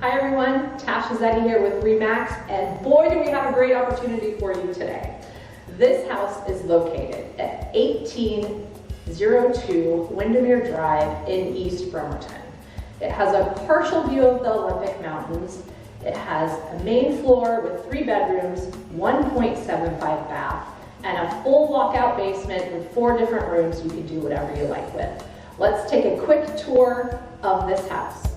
Hi everyone, Tasha Zetti here with Remax, and boy do we have a great opportunity for you today. This house is located at 1802 Windermere Drive in East Bremerton. It has a partial view of the Olympic Mountains. It has a main floor with 3 bedrooms, 1.75 bath, and a full walkout basement with 4 different rooms you can do whatever you like with. Let's take a quick tour of this house.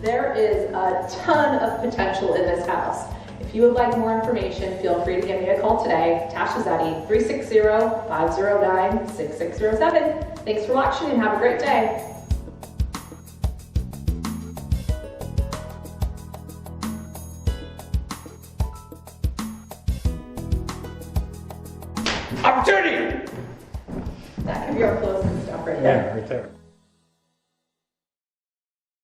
There is a ton of potential in this house. If you would like more information, feel free to give me a call today. Tasha Zetti, 360-509-6607. Thanks for watching and have a great day. Opportunity! That can be our closing stuff right Yeah, there. right there.